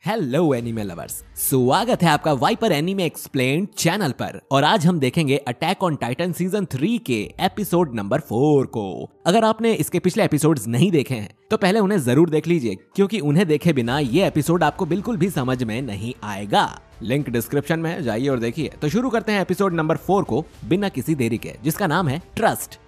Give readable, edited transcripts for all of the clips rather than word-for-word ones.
Hello anime lovers, स्वागत है आपका वाइपर एनीमे एक्सप्लेन्ड चैनल पर। और आज हम देखेंगे अटैक ऑन टाइटन सीजन 3 के एपिसोड नंबर 4 को। अगर आपने इसके पिछले एपिसोड्स नहीं देखे हैं तो पहले उन्हें जरूर देख लीजिए, क्योंकि उन्हें देखे बिना ये एपिसोड आपको बिल्कुल भी समझ में नहीं आएगा। लिंक डिस्क्रिप्शन में है, जाइए और देखिए। तो शुरू करते हैं एपिसोड नंबर 4 को बिना किसी देरी के, जिसका नाम है ट्रस्ट।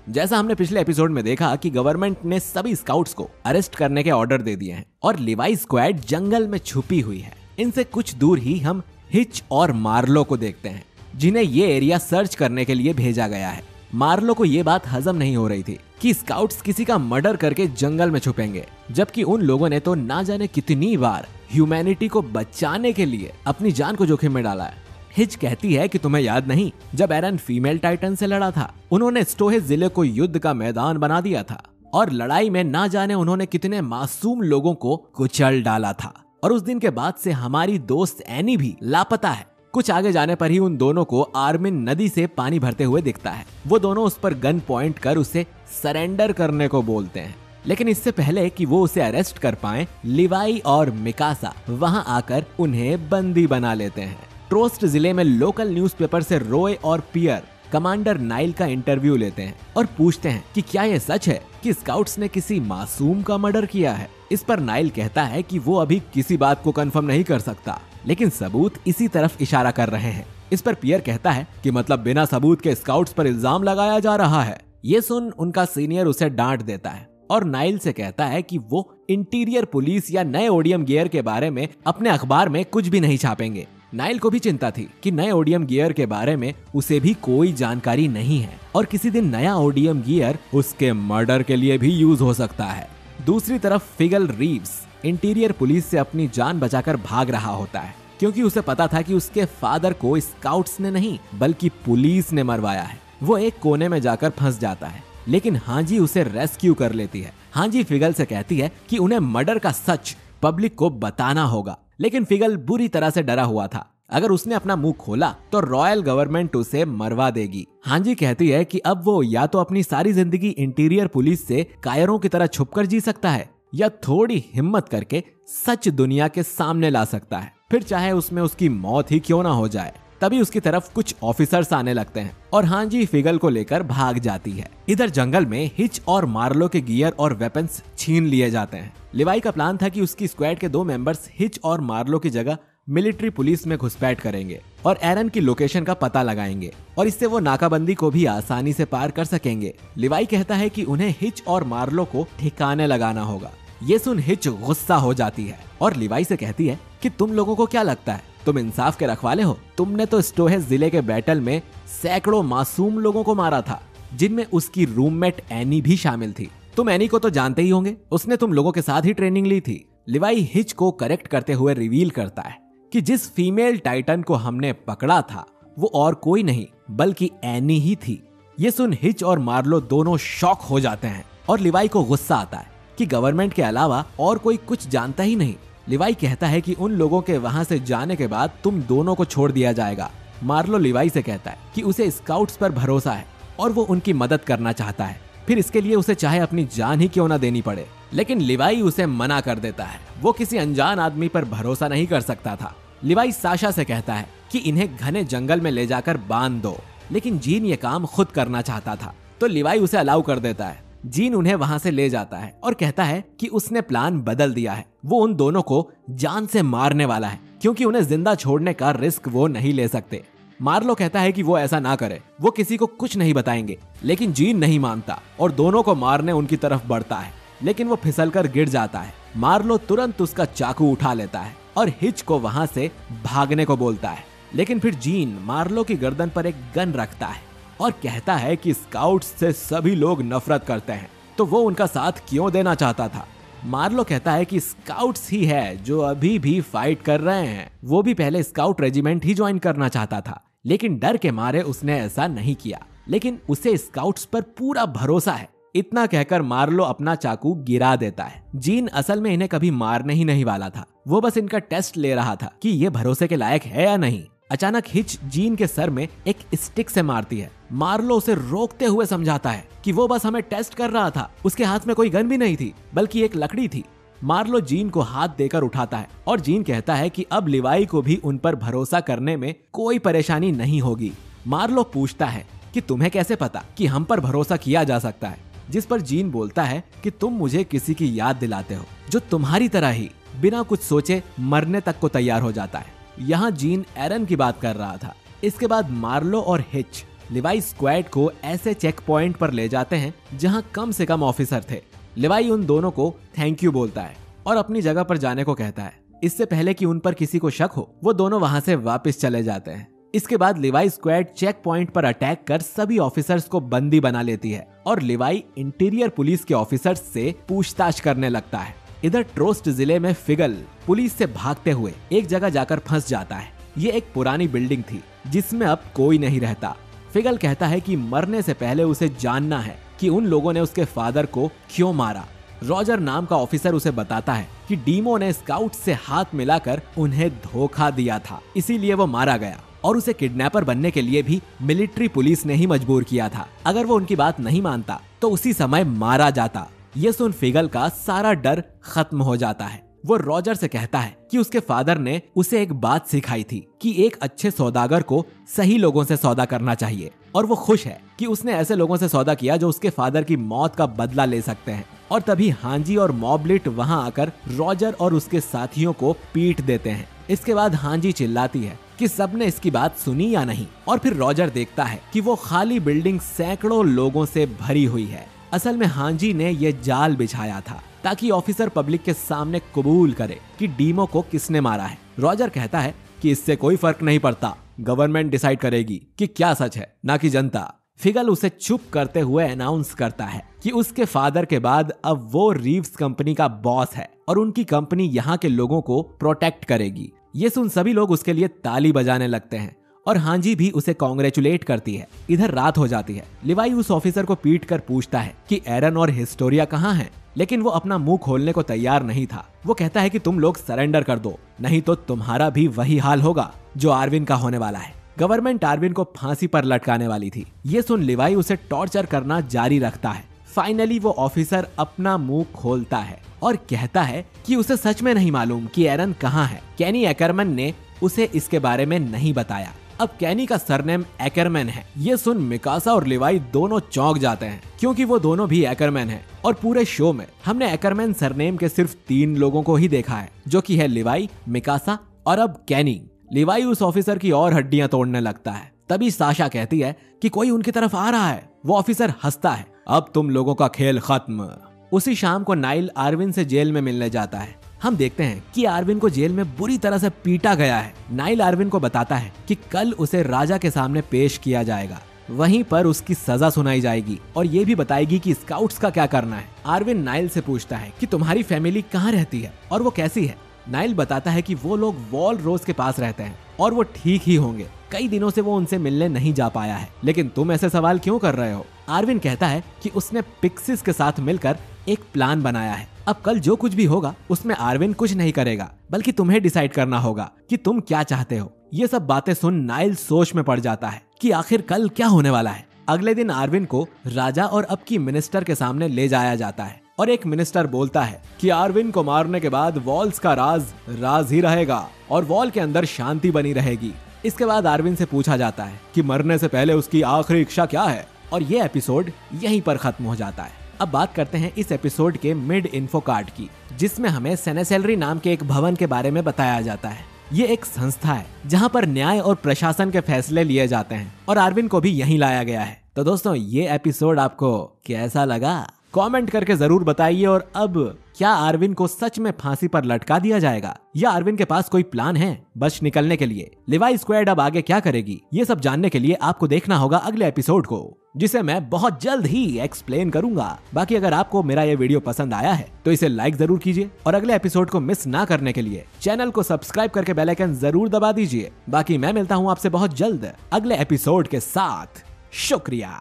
जैसा हमने पिछले एपिसोड में देखा कि गवर्नमेंट ने सभी स्काउट्स को अरेस्ट करने के ऑर्डर दे दिए हैं और लिवाई स्क्वाड जंगल में छुपी हुई है। इनसे कुछ दूर ही हम हिच और मार्लो को देखते हैं, जिन्हें ये एरिया सर्च करने के लिए भेजा गया है। मार्लो को ये बात हजम नहीं हो रही थी कि स्काउट्स किसी का मर्डर करके जंगल में छुपेंगे, जबकि उन लोगों ने तो ना जाने कितनी बार ह्यूमैनिटी को बचाने के लिए अपनी जान को जोखिम में डाला है। हिच कहती है कि तुम्हें याद नहीं, जब एरन फीमेल टाइटन से लड़ा था, उन्होंने स्टोहे जिले को युद्ध का मैदान बना दिया था और लड़ाई में ना जाने उन्होंने कितने मासूम लोगों को कुचल डाला था। और उस दिन के बाद से हमारी दोस्त एनी भी लापता है। कुछ आगे जाने पर ही उन दोनों को आर्मिन नदी से पानी भरते हुए दिखता है। वो दोनों उस पर गन पॉइंट कर उसे सरेंडर करने को बोलते हैं, लेकिन इससे पहले कि वो उसे अरेस्ट कर पाए, लिवाई और मिकासा वहां आकर उन्हें बंदी बना लेते हैं। ट्रोस्ट जिले में लोकल न्यूज़पेपर से रॉय और पियर कमांडर नाइल का इंटरव्यू लेते हैं और पूछते हैं कि क्या यह सच है कि स्काउट्स ने किसी मासूम का मर्डर किया है। इस पर नाइल कहता है कि वो अभी किसी बात को कंफर्म नहीं कर सकता, लेकिन सबूत इसी तरफ इशारा कर रहे हैं। इस पर पियर कहता है कि मतलब बिना सबूत के स्काउट्स पर इल्जाम लगाया जा रहा है। ये सुन उनका सीनियर उसे डांट देता है और नाइल से कहता है कि वो इंटीरियर पुलिस या नए ओडियम गियर के बारे में अपने अखबार में कुछ भी नहीं छापेंगे। नाइल को भी चिंता थी कि नए ओडियम गियर के बारे में उसे भी कोई जानकारी नहीं है और किसी दिन नया ओडियम गियर उसके मर्डर के लिए भी यूज हो सकता है। दूसरी तरफ फिगल रीव्स इंटीरियर पुलिस से अपनी जान बचाकर भाग रहा होता है, क्योंकि उसे पता था कि उसके फादर को स्काउट्स ने नहीं बल्कि पुलिस ने मरवाया है। वो एक कोने में जाकर फंस जाता है, लेकिन हांजी उसे रेस्क्यू कर लेती है। हांजी फिगल से कहती है कि उन्हें मर्डर का सच पब्लिक को बताना होगा, लेकिन फिगल बुरी तरह से डरा हुआ था। अगर उसने अपना मुंह खोला तो रॉयल गवर्नमेंट उसे मरवा देगी। हांजी कहती है कि अब वो या तो अपनी सारी जिंदगी इंटीरियर पुलिस से कायरों की तरह छुपकर जी सकता है, या थोड़ी हिम्मत करके सच दुनिया के सामने ला सकता है, फिर चाहे उसमें उसकी मौत ही क्यों ना हो जाए। तभी उसकी तरफ कुछ ऑफिसर्स आने लगते हैं और हांजी फिगल को लेकर भाग जाती है। इधर जंगल में हिच और मार्लो के गियर और वेपन्स छीन लिए जाते हैं। लिवाई का प्लान था कि उसकी स्क्वाड के 2 मेंबर्स हिच और मार्लो की जगह मिलिट्री पुलिस में घुसपैठ करेंगे और एरन की लोकेशन का पता लगाएंगे, और इससे वो नाकाबंदी को भी आसानी से पार कर सकेंगे। लिवाई कहता है कि उन्हें हिच और मार्लो को ठिकाने लगाना होगा। ये सुन हिच गुस्सा हो जाती है और लिवाई से कहती है कि तुम लोगों को क्या लगता है, तुम इंसाफ के रखवाले हो? तुमने तो स्टोहे जिले के बैटल में सैकड़ों मासूम लोगों को मारा था, जिनमें उसकी रूममेट एनी भी शामिल थी। तुम एनी को तो जानते ही होंगे, उसने तुम लोगों के साथ ही ट्रेनिंग ली थी। लिवाई हिच को करेक्ट करते हुए रिवील करता है कि जिस फीमेल टाइटन को हमने पकड़ा था वो और कोई नहीं बल्कि एनी ही थी। ये सुन हिच और मार्लो दोनों शॉक हो जाते हैं और लिवाई को गुस्सा आता है कि गवर्नमेंट के अलावा और कोई कुछ जानता ही नहीं। लिवाई कहता है कि उन लोगों के वहां से जाने के बाद तुम दोनों को छोड़ दिया जाएगा। मार्लो लिवाई से कहता है कि उसे स्काउट्स पर भरोसा है और वो उनकी मदद करना चाहता है, फिर इसके लिए उसे चाहे अपनी जान ही क्यों ना देनी पड़े। लेकिन लिवाई उसे मना कर देता है, वो किसी अनजान आदमी पर भरोसा नहीं कर सकता था। लिवाई साशा से कहता है कि इन्हें घने जंगल में ले जाकर बांध दो, लेकिन जीन ये काम खुद करना चाहता था, तो लिवाई उसे अलाउ कर देता है। जीन उन्हें वहां से ले जाता है और कहता है कि उसने प्लान बदल दिया है। वो उन दोनों को जान से मारने वाला है, क्योंकि उन्हें जिंदा छोड़ने का रिस्क वो नहीं ले सकते। मार्लो कहता है कि वो ऐसा ना करे, वो किसी को कुछ नहीं बताएंगे, लेकिन जीन नहीं मानता और दोनों को मारने उनकी तरफ बढ़ता है, लेकिन वो फिसलकर गिर जाता है। मार्लो तुरंत उसका चाकू उठा लेता है और हिच को वहां से भागने को बोलता है, लेकिन फिर जीन मार्लो की गर्दन पर एक गन रखता है और कहता है कि स्काउट्स से सभी लोग नफरत करते हैं, तो वो उनका साथ क्यों देना चाहता था। मार्लो कहता है कि स्काउट्स ही है जो अभी भी फाइट कर रहे हैं। वो भी पहले स्काउट रेजिमेंट ही ज्वाइन करना चाहता था, लेकिन डर के मारे उसने ऐसा नहीं किया, लेकिन उसे स्काउट्स पर पूरा भरोसा है। इतना कहकर मार्लो अपना चाकू गिरा देता है। जीन असल में इन्हें कभी मारने ही नहीं वाला था, वो बस इनका टेस्ट ले रहा था कि ये भरोसे के लायक है या नहीं। अचानक हिच जीन के सर में एक स्टिक से मारती है। मार्लो उसे रोकते हुए समझाता है कि वो बस हमें टेस्ट कर रहा था, उसके हाथ में कोई गन भी नहीं थी बल्कि एक लकड़ी थी। मार्लो जीन को हाथ देकर उठाता है और जीन कहता है कि अब लिवाई को भी उन पर भरोसा करने में कोई परेशानी नहीं होगी। मार्लो पूछता है कि तुम्हें कैसे पता कि हम पर भरोसा किया जा सकता है, जिस पर जीन बोलता है कि तुम मुझे किसी की याद दिलाते हो जो तुम्हारी तरह ही बिना कुछ सोचे मरने तक को तैयार हो जाता है। यहाँ जीन एरन की बात कर रहा था। इसके बाद मार्लो और हिच लिवाई स्क्वाड को ऐसे चेक पॉइंट पर ले जाते हैं जहाँ कम से कम ऑफिसर थे। लिवाई उन दोनों को थैंक यू बोलता है और अपनी जगह पर जाने को कहता है। इससे पहले कि उन पर किसी को शक हो, वो दोनों वहां से वापस चले जाते हैं। इसके बाद लिवाई स्क्वाड चेक पॉइंट पर अटैक कर सभी ऑफिसर्स को बंदी बना लेती है और लिवाई इंटीरियर पुलिस के ऑफिसर्स से पूछताछ करने लगता है। इधर ट्रोस्ट जिले में फिगल पुलिस से भागते हुए एक जगह जाकर फंस जाता है। ये एक पुरानी बिल्डिंग थी जिसमें अब कोई नहीं रहता। फिगल कहता है कि मरने से पहले उसे जानना है कि उन लोगों ने उसके फादर को क्यों मारा। रॉजर नाम का ऑफिसर उसे बताता है कि डीमो ने स्काउट से हाथ मिलाकर उन्हें धोखा दिया था, इसीलिए वो मारा गया और उसे किडनैपर बनने के लिए भी मिलिट्री पुलिस ने ही मजबूर किया था। अगर वो उनकी बात नहीं मानता तो उसी समय मारा जाता। ये सुन फिगल का सारा डर खत्म हो जाता है। वो रॉजर से कहता है कि उसके फादर ने उसे एक बात सिखाई थी कि एक अच्छे सौदागर को सही लोगों से सौदा करना चाहिए और वो खुश है कि उसने ऐसे लोगों से सौदा किया जो उसके फादर की मौत का बदला ले सकते हैं। और तभी हांजी और मॉबलिट वहां आकर रॉजर और उसके साथियों को पीट देते हैं। इसके बाद हांजी चिल्लाती है कि सबने इसकी बात सुनी या नहीं, और फिर रॉजर देखता है कि वो खाली बिल्डिंग सैकड़ों लोगों से भरी हुई है। असल में हांजी ने ये जाल बिछाया था ताकि ऑफिसर पब्लिक के सामने कबूल करे कि डीमो को किसने मारा है। रॉजर कहता है कि इससे कोई फर्क नहीं पड़ता, गवर्नमेंट डिसाइड करेगी कि क्या सच है, ना कि जनता। फिगल उसे चुप करते हुए अनाउंस करता है कि उसके फादर के बाद अब वो रीव्स कंपनी का बॉस है और उनकी कंपनी यहाँ के लोगों को प्रोटेक्ट करेगी। ये सुन सभी लोग उसके लिए ताली बजाने लगते हैं और हांजी भी उसे कॉन्ग्रेचुलेट करती है। इधर रात हो जाती है। लिवाई उस ऑफिसर को पीट कर पूछता है कि एरन और हिस्टोरिया कहाँ हैं, लेकिन वो अपना मुंह खोलने को तैयार नहीं था। वो कहता है कि तुम लोग सरेंडर कर दो, नहीं तो तुम्हारा भी वही हाल होगा जो आर्विन का होने वाला है। गवर्नमेंट आर्विन को फांसी पर लटकाने वाली थी। ये सुन लिवाई उसे टॉर्चर करना जारी रखता है। फाइनली वो ऑफिसर अपना मुंह खोलता है और कहता है कि उसे सच में नहीं मालूम कि एरन कहाँ है। कैनी एकरमैन ने उसे इसके बारे में नहीं बताया। अब कैनी का सरनेम एकरमैन है। ये सुन मिकासा और लिवाई दोनों चौंक जाते हैं क्योंकि वो दोनों भी एकरमैन हैं और पूरे शो में हमने एकरमैन सरनेम के सिर्फ 3 लोगों को ही देखा है, जो कि है लिवाई, मिकासा और अब कैनी। लिवाई उस ऑफिसर की और हड्डियां तोड़ने लगता है। तभी साशा कहती है कि कोई उनकी तरफ आ रहा है। वो ऑफिसर हंसता है, अब तुम लोगों का खेल खत्म। उसी शाम को नाइल आर्विन से जेल में मिलने जाता है। हम देखते हैं कि आर्विन को जेल में बुरी तरह से पीटा गया है। नाइल आर्विन को बताता है कि कल उसे राजा के सामने पेश किया जाएगा, वहीं पर उसकी सजा सुनाई जाएगी और ये भी बताएगी कि स्काउट्स का क्या करना है। आर्विन नाइल से पूछता है कि तुम्हारी फैमिली कहाँ रहती है और वो कैसी है। नाइल बताता है कि वो लोग वॉल रोज के पास रहते हैं और वो ठीक ही होंगे। कई दिनों से वो उनसे मिलने नहीं जा पाया है, लेकिन तुम ऐसे सवाल क्यों कर रहे हो। आर्विन कहता है कि उसने पिक्सिस के साथ मिलकर एक प्लान बनाया है। अब कल जो कुछ भी होगा उसमें आर्विन कुछ नहीं करेगा, बल्कि तुम्हें डिसाइड करना होगा कि तुम क्या चाहते हो। ये सब बातें सुन नाइल सोच में पड़ जाता है कि आखिर कल क्या होने वाला है। अगले दिन आर्विन को राजा और अब की मिनिस्टर के सामने ले जाया जाता है और एक मिनिस्टर बोलता है कि आर्विन को मारने के बाद वॉल्स का राज ही रहेगा और वॉल के अंदर शांति बनी रहेगी। इसके बाद आर्विन से पूछा जाता है कि मरने से पहले उसकी आखिरी इच्छा क्या है, और ये एपिसोड यहीं पर खत्म हो जाता है। अब बात करते हैं इस एपिसोड के मिड इन्फो कार्ड की, जिसमें हमें सेनेसेलरी नाम के एक भवन के बारे में बताया जाता है। ये एक संस्था है जहाँ पर न्याय और प्रशासन के फैसले लिए जाते हैं और आर्विन को भी यहीं लाया गया है। तो दोस्तों, ये एपिसोड आपको कैसा लगा कमेंट करके जरूर बताइए। और अब क्या आर्विन को सच में फांसी पर लटका दिया जाएगा या आर्विन के पास कोई प्लान है बच निकलने के लिए। लिवाई स्क्वाड अब आगे क्या करेगी, ये सब जानने के लिए आपको देखना होगा अगले एपिसोड को, जिसे मैं बहुत जल्द ही एक्सप्लेन करूंगा। बाकी अगर आपको मेरा ये वीडियो पसंद आया है तो इसे लाइक जरूर कीजिए और अगले एपिसोड को मिस ना करने के लिए चैनल को सब्सक्राइब करके बेल आइकन जरूर दबा दीजिए। बाकी मैं मिलता हूँ आपसे बहुत जल्द अगले एपिसोड के साथ। शुक्रिया।